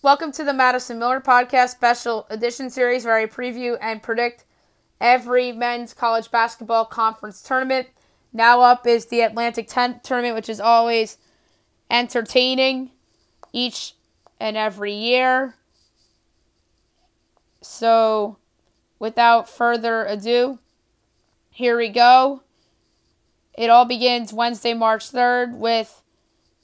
Welcome to the Madison Miller Podcast Special Edition Series, where I preview and predict every men's college basketball conference tournament. Now up is the Atlantic-10 tournament, which is always entertaining each and every year. So, without further ado, here we go. It all begins Wednesday, March 3rd with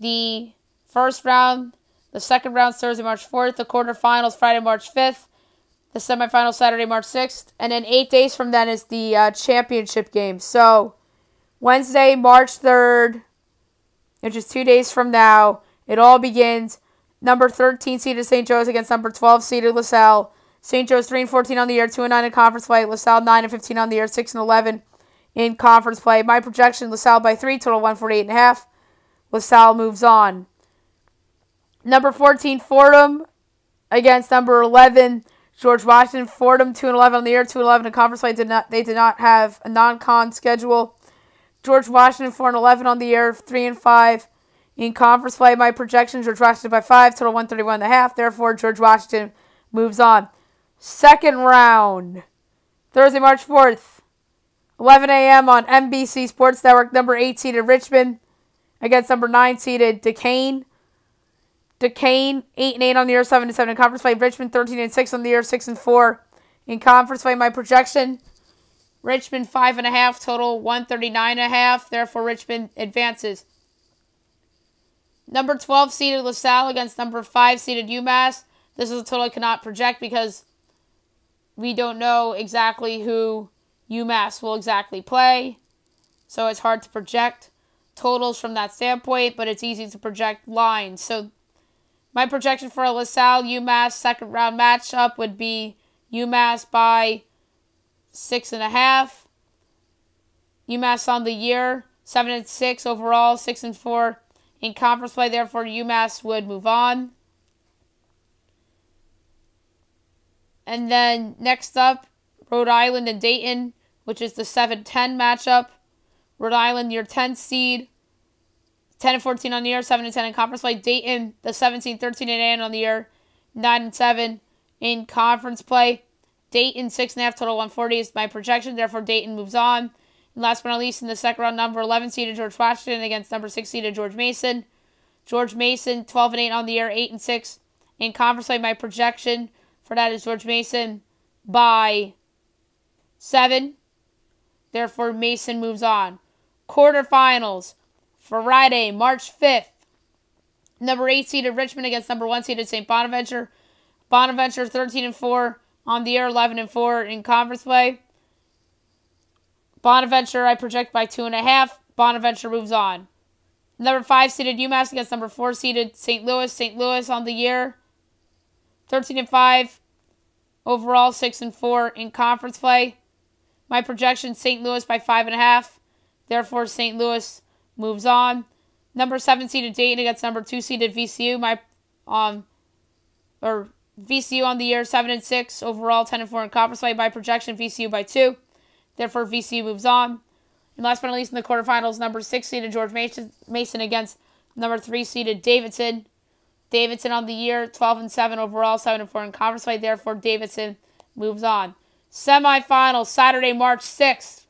the first round. The second round Thursday, March 4th. The quarterfinals Friday, March 5th. The semifinals Saturday, March 6th. And then 8 days from then is the championship game. So, Wednesday, March 3rd, which is 2 days from now, it all begins. Number 13 seeded St. Joe's against number 12 seeded LaSalle. St. Joe's 3-14 on the year, 2-9 in conference play. LaSalle 9-15 on the year, 6-11 in conference play. My projection: LaSalle by 3, total 148.5. LaSalle moves on. Number 14, Fordham against number 11, George Washington. Fordham 2-11 on the year, 2-11 in conference play. They did not have a non-con schedule. George Washington 4-11 on the year, 3-5 in conference play. My projection: George Washington by 5, total 131.5. Therefore, George Washington moves on. Second round, Thursday, March 4th, 11 a.m. on NBC Sports Network. Number 8 seeded Richmond against number 9 seeded Dayton. Dayton 8-8 on the year, 7-7 in conference play. Richmond 13-6 on the year, 6-4 in conference play. My projection: Richmond 5.5, total 139.5. Therefore, Richmond advances. Number 12 seeded LaSalle against number 5 seeded UMass. This is a total I cannot project because we don't know exactly who UMass will exactly play. So it's hard to project totals from that standpoint, but it's easy to project lines. So my projection for a LaSalle-UMass second round matchup would be UMass by 6.5. UMass on the year, 7-6 overall, 6-4 in conference play. Therefore, UMass would move on. And then next up, Rhode Island and Dayton, which is the 7-10 matchup. Rhode Island, your 10th seed, 10-14 on the year, 7-10 in conference play. Dayton, the 17, 13-8 on the year, 9-7 in conference play. Dayton 6.5, total 140 is my projection. Therefore, Dayton moves on. And last but not least, in the second round, number 11 seeded George Washington against number 6 seeded George Mason. George Mason 12-8 on the year, 8-6 in conference play. My projection for that is George Mason by 7. Therefore, Mason moves on. Quarterfinals. Friday, March 5th, number 8 seeded Richmond against number 1 seeded St. Bonaventure. Bonaventure 13-4 on the year, 11-4 in conference play. Bonaventure I project by 2.5. Bonaventure moves on. Number 5 seeded UMass against number 4 seeded St. Louis. St. Louis on the year, 13-5 overall, 6-4 in conference play. My projection: St. Louis by 5.5. Therefore, St. Louis moves on. Number 7 seeded Dayton against number 2 seeded VCU. VCU on the year, 7-6 overall, 10-4 in conference play. By projection, VCU by 2. Therefore, VCU moves on. And last but not least, in the quarterfinals, number 6 seeded George Mason against number 3 seeded Davidson. Davidson on the year, 12-7 overall, 7-4 in conference play. Therefore, Davidson moves on. Semifinals, Saturday, March 6th.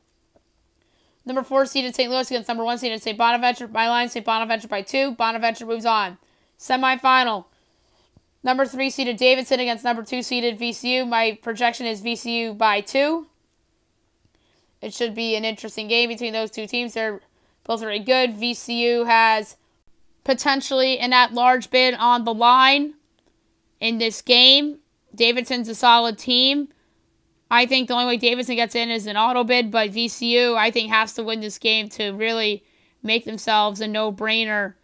Number 4 seeded St. Louis against number 1 seeded St. Bonaventure. My line, St. Bonaventure by 2. Bonaventure moves on. Semifinal. Number 3 seeded Davidson against number 2 seeded VCU. My projection is VCU by 2. It should be an interesting game between those two teams. They're both very good. VCU has potentially an at-large bid on the line in this game. Davidson's a solid team. I think the only way Davidson gets in is an auto bid, but VCU, I think, has to win this game to really make themselves a no-brainer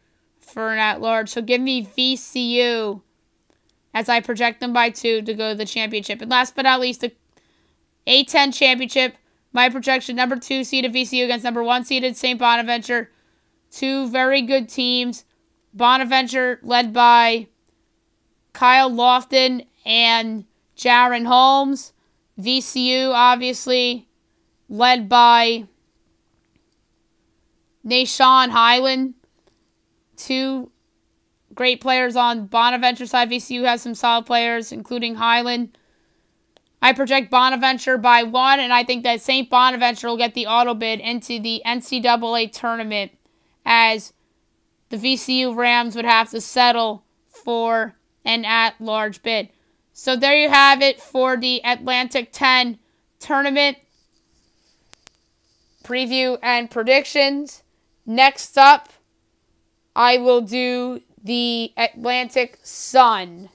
for an at-large. So give me VCU as I project them by 2 to go to the championship. And last but not least, the A10 Championship. My projection: number 2 seeded VCU against number 1 seeded St. Bonaventure. Two very good teams. Bonaventure led by Kyle Lofton and Jaron Holmes. VCU, obviously, led by Nashawn Highland. Two great players on Bonaventure side. VCU has some solid players, including Highland. I project Bonaventure by 1, and I think that St. Bonaventure will get the auto bid into the NCAA tournament, as the VCU Rams would have to settle for an at-large bid. So there you have it for the Atlantic-10 tournament preview and predictions. Next up, I will do the Atlantic Sun.